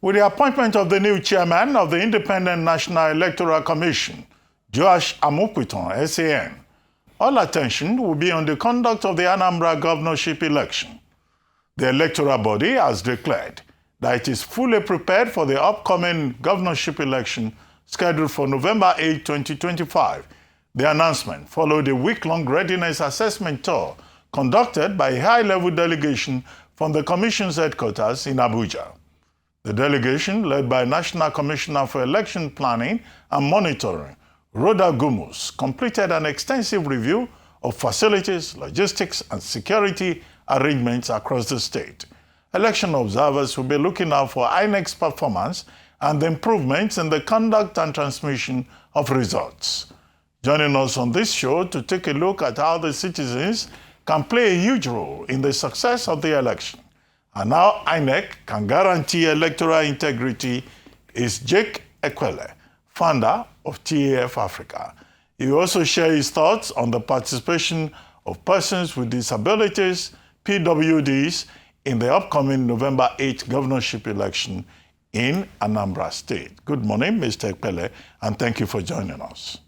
With the appointment of the new chairman of the Independent National Electoral Commission, Joash Amopiton, SAN, all attention will be on the conduct of the Anambra governorship election. The electoral body has declared that it is fully prepared for the upcoming governorship election scheduled for November 8, 2025. The announcement followed a week-long readiness assessment tour conducted by a high-level delegation from the Commission's headquarters in Abuja. The delegation, led by National Commissioner for Election Planning and Monitoring, Rhoda Gumus, completed an extensive review of facilities, logistics, and security arrangements across the state. Election observers will be looking out for INEC's performance and the improvements in the conduct and transmission of results. Joining us on this show to take a look at how the citizens can play a huge role in the success of the election and how INEC can guarantee electoral integrity is Jake Epelle, founder of TAF Africa. He will also share his thoughts on the participation of persons with disabilities, PWDs, in the upcoming November 8 governorship election in Anambra State. Good morning, Mr. Epelle, and thank you for joining us.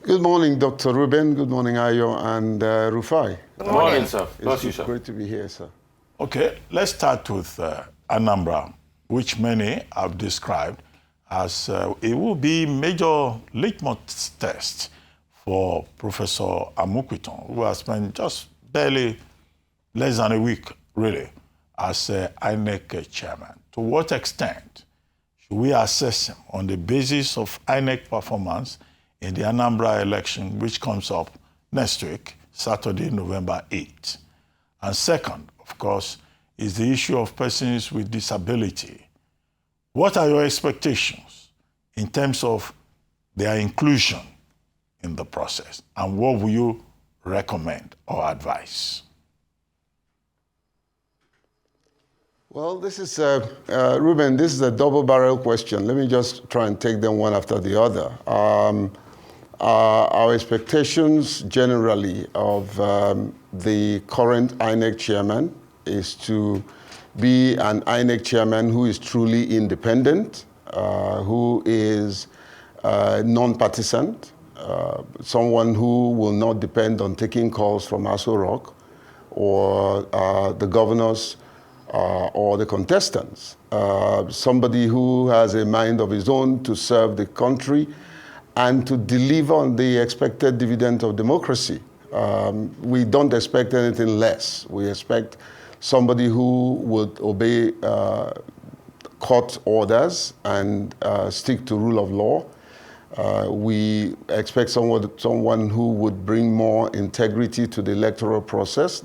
Good morning, Dr. Ruben. Good morning, Ayo and Rufai. Good morning, sir. It's great to be here, sir. Okay, let's start with Anambra, which many have described as it will be major litmus test for Professor Amopiton, who has spent just barely less than a week, really, as INEC Chairman. To what extent should we assess him on the basis of INEC performance in the Anambra election, which comes up next week, Saturday, November 8th? And second, of course, is the issue of persons with disability. What are your expectations in terms of their inclusion in the process? And what will you recommend or advise? Well, this is, Ruben, this is a double-barrel question. Let me just try and take them one after the other. Our expectations generally of the current INEC chairman is to be an INEC chairman who is truly independent, who is non-partisan, someone who will not depend on taking calls from Aso Rock or the governors or the contestants, somebody who has a mind of his own to serve the country and to deliver on the expected dividend of democracy. We don't expect anything less. We expect somebody who would obey court orders and stick to rule of law. We expect someone who would bring more integrity to the electoral process.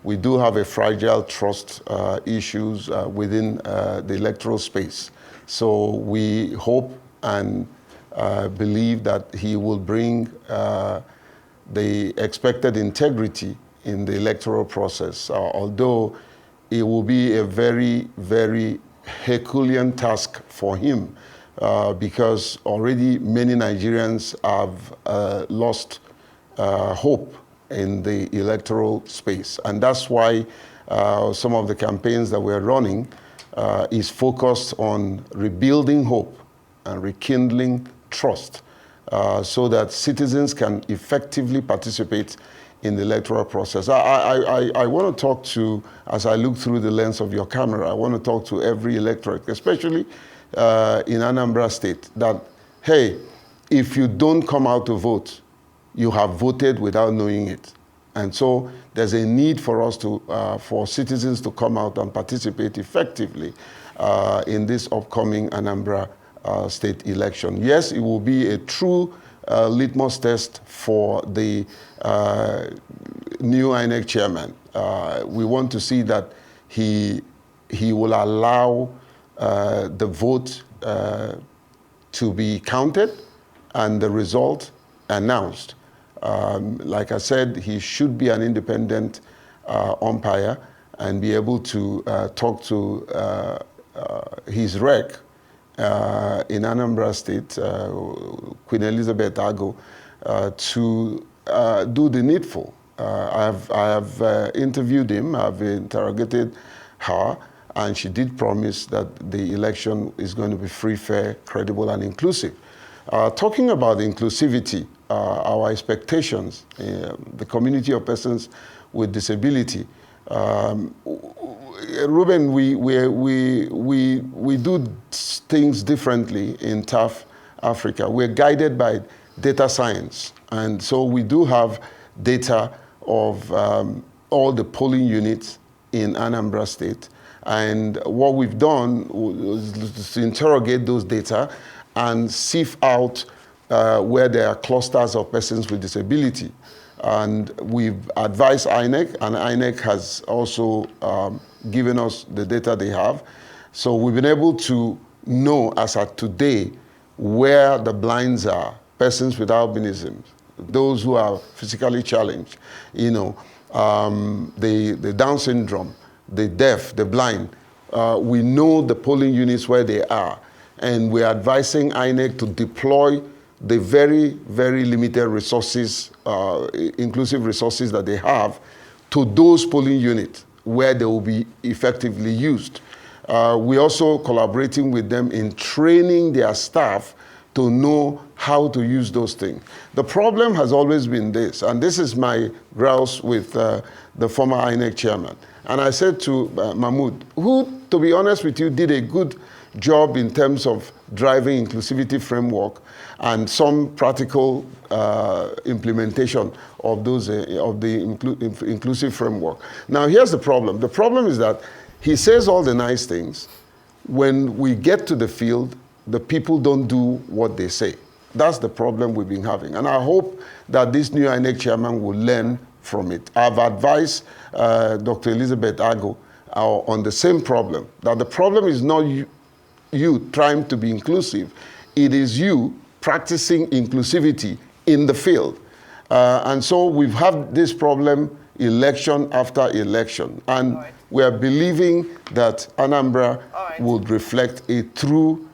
We do have a fragile trust issues within the electoral space. So we hope and believe that he will bring the expected integrity in the electoral process, although it will be a very, very Herculean task for him because already many Nigerians have lost hope in the electoral space. And that's why some of the campaigns that we're running is focused on rebuilding hope and rekindling trust so that citizens can effectively participate in the electoral process. I want to talk to, as I look through the lens of your camera, I want to talk to every electorate, especially in Anambra State, that, hey, if you don't come out to vote, you have voted without knowing it. And so there's a need for us to, for citizens to come out and participate effectively in this upcoming Anambra state election. Yes, it will be a true litmus test for the new INEC chairman. We want to see that he will allow the vote to be counted and the result announced. Like I said, he should be an independent umpire and be able to talk to his rec in Anambra State, Queen Elizabeth Ago, to do the needful. I have interviewed him, I've interrogated her, and she did promise that the election is going to be free, fair, credible, and inclusive. Talking about inclusivity, our expectations, the community of persons with disability, Ruben, we do things differently in TAF Africa. We're guided by data science, and so we do have data of all the polling units in Anambra State. And what we've done was to interrogate those data and sift out where there are clusters of persons with disability. And we've advised INEC, and INEC has also given us the data they have. So we've been able to know, as at today, where the blinds are, persons with albinism, those who are physically challenged, you know, the Down syndrome, the deaf, the blind. We know the polling units where they are, and we're advising INEC to deploy the very, very limited resources, inclusive resources that they have, to those polling units where they will be effectively used. We're also collaborating with them in training their staff to know how to use those things. The problem has always been this, and this is my grouse with the former INEC chairman. And I said to Mahmoud, who, to be honest with you, did a good job in terms of driving inclusivity framework and some practical implementation of those of the inclusive framework. Now here's the problem. The problem is that he says all the nice things. When we get to the field, the people don't do what they say. That's the problem we've been having. And I hope that this new INEC chairman will learn from it. I've advised Dr. Elizabeth Ago on the same problem, that the problem is not you trying to be inclusive, it is you practicing inclusivity in the field. And so we've had this problem election after election. And we are believing that Anambra would reflect a true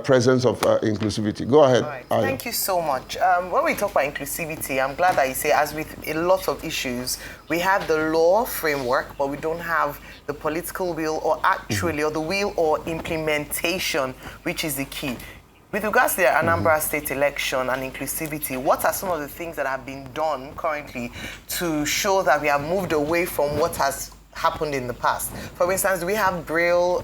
presence of inclusivity. Go ahead. Right. Thank you so much. When we talk about inclusivity, I'm glad that you say, as with a lot of issues, we have the law framework, but we don't have the political will or actually, or the will or implementation, which is the key. With regards to the Anambra State election and inclusivity, what are some of the things that have been done currently to show that we have moved away from what has happened in the past? For instance, we have Braille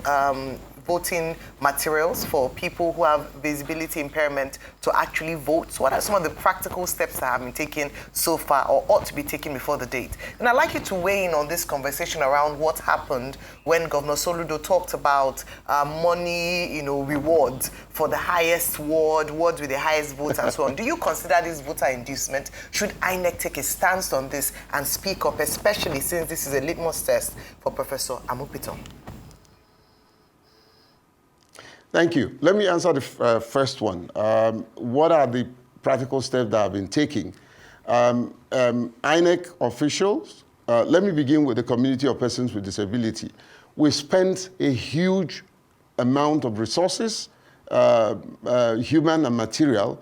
voting materials for people who have visibility impairment to actually vote. So what are some of the practical steps that have been taken so far or ought to be taken before the date? And I'd like you to weigh in on this conversation around what happened when Governor Soludo talked about money, rewards for the highest wards with the highest votes and so on. Do you consider this voter inducement? Should INEC take a stance on this and speak up, especially since this is a litmus test for Professor Amupiton? Thank you. Let me answer the first one. What are the practical steps that have been taken? INEC officials, let me begin with the community of persons with disability. We spent a huge amount of resources, human and material,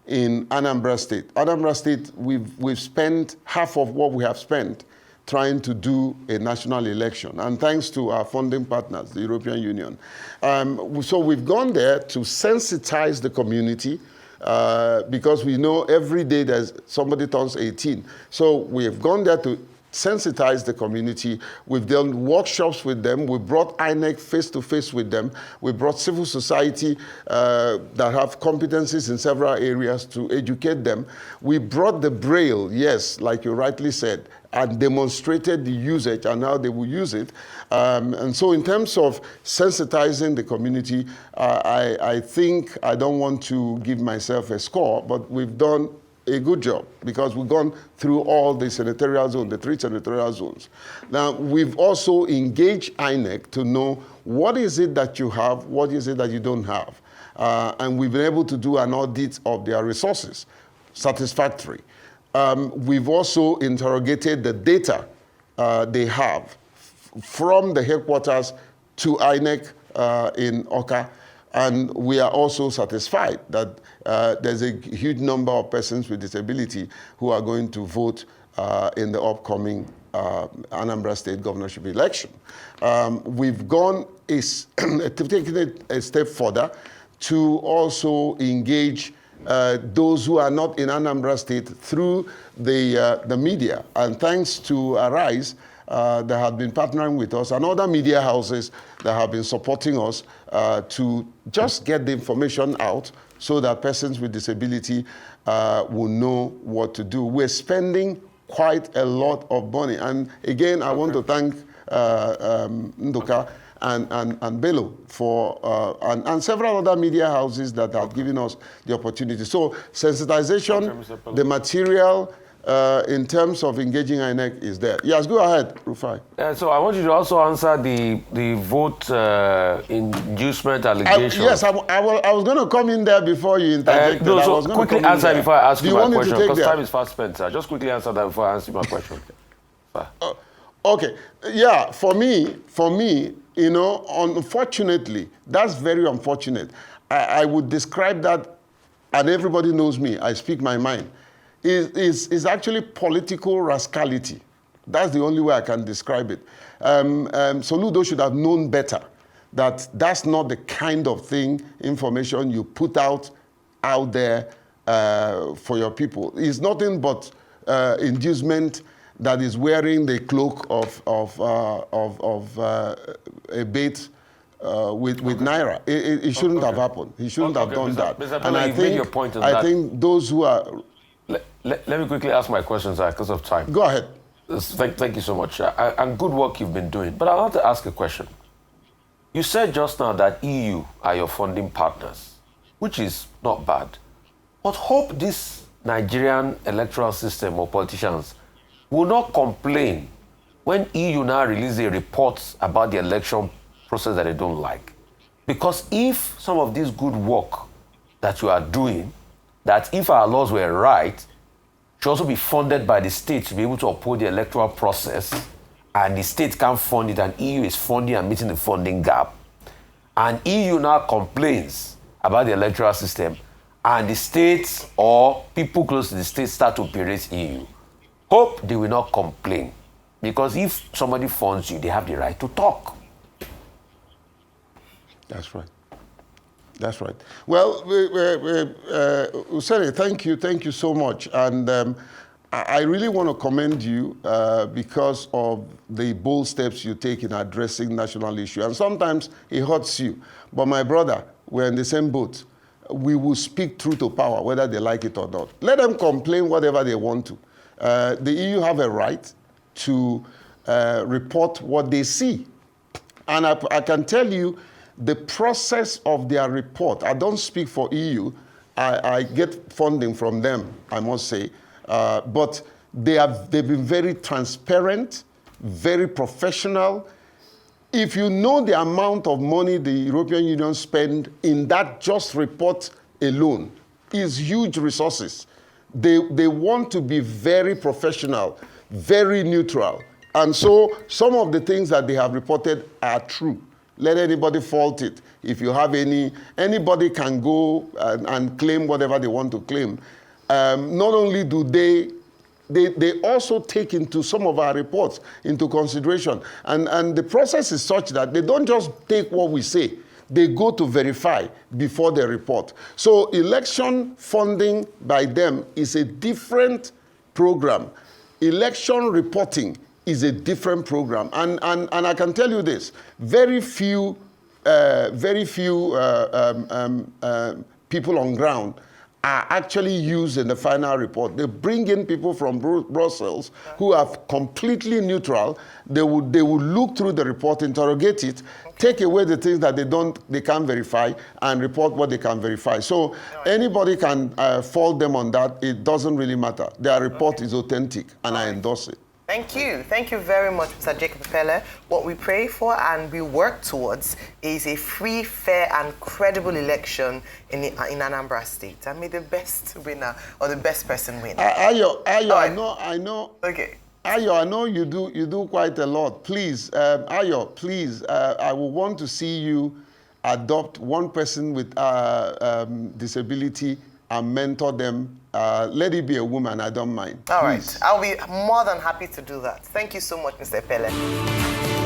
in Anambra State. Anambra State, we've spent half of what we have spent trying to do a national election, and thanks to our funding partners, the European Union. So we've gone there to sensitize the community because we know every day there's somebody turns 18. So we have gone there to sensitize the community. We've done workshops with them. We brought INEC face-to-face with them. We brought civil society that have competencies in several areas to educate them. We brought the Braille, yes, like you rightly said, and demonstrated the usage and how they will use it. And so in terms of sensitizing the community, I think I don't want to give myself a score, but we've done a good job because we've gone through all the senatorial zones, the 3 senatorial zones. Now, we've also engaged INEC to know what is it that you have, what is it that you don't have. And we've been able to do an audit of their resources, satisfactory. We've also interrogated the data they have from the headquarters to INEC in Oka, and we are also satisfied that there's a huge number of persons with disability who are going to vote in the upcoming Anambra State governorship election. We've gone taken it a step further to also engage those who are not in Anambra State through the media. And thanks to Arise, that have been partnering with us, and other media houses that have been supporting us to just get the information out so that persons with disability will know what to do. We're spending quite a lot of money. And again, I want to thank Nduka and Bello for, and several other media houses that have given us the opportunity. So sensitization, the material, in terms of engaging INEC is there. Yes, go ahead, Rufai. So I want you to also answer the vote inducement allegation. Yes, I was going to come in there before you interjected. No, so quickly answer before I ask you my question, because time is fast spent, sir. Just quickly answer that before I answer my question. Okay. Yeah, for me, you know, unfortunately, that's very unfortunate. I would describe that, and everybody knows me, I speak my mind, is actually political rascality. That's the only way I can describe it. Soludo should have known better that that's not the kind of information you put out there for your people. It's nothing but inducement that is wearing the cloak of a bait with Naira. It shouldn't have happened. He shouldn't have done that. And I think those who are... Let me quickly ask my questions because of time. Go ahead. Thank you so much. And good work you've been doing. But I want to ask a question. You said just now that EU are your funding partners, which is not bad. But hope this Nigerian electoral system or politicians will not complain when EU now release a report about the election process that they don't like. Because if some of this good work that you are doing, that if our laws were right, should also be funded by the state to be able to uphold the electoral process, and the state can't fund it, and EU is funding and meeting the funding gap, and EU now complains about the electoral system, and the states or people close to the state start to berate EU. Hope they will not complain, because if somebody funds you, they have the right to talk. That's right. That's right. Well, Usere, thank you so much. And I really want to commend you because of the bold steps you take in addressing national issue. And sometimes it hurts you. But my brother, we're in the same boat. We will speak truth to power, whether they like it or not. Let them complain whatever they want to. The EU have a right to report what they see. And I can tell you, the process of their report, I don't speak for EU, I get funding from them, I must say, but they've been very transparent, very professional. If you know the amount of money the European Union spend in that just report alone, is huge resources. They want to be very professional, very neutral. And so some of the things that they have reported are true. Let anybody fault it. If you have anybody can go and claim whatever they want to claim. Not only do they also take into some of our reports into consideration. And the process is such that they don't just take what we say. They go to verify before they report. So election funding by them is a different program. Election reporting is a different program. And I can tell you this, very few people on ground are actually used in the final report. They bring in people from Brussels who are completely neutral. They will look through the report, interrogate it, take away the things that they can't verify, and report what they can verify. So anybody can fault them on that. It doesn't really matter. Their report is authentic, and I endorse it. Thank you. Thank you very much, Mr. Jacob Epelle. What we pray for and we work towards is a free, fair, and credible election in Anambra State. And may the best winner or the best person win. Ayo, I know. Okay. Ayo, I know you do quite a lot. Please, Ayo, please, I will want to see you adopt one person with disability and mentor them let it be a woman, I don't mind. All Please. right. I'll be more than happy to do that. Thank you so much, Mr. Epelle.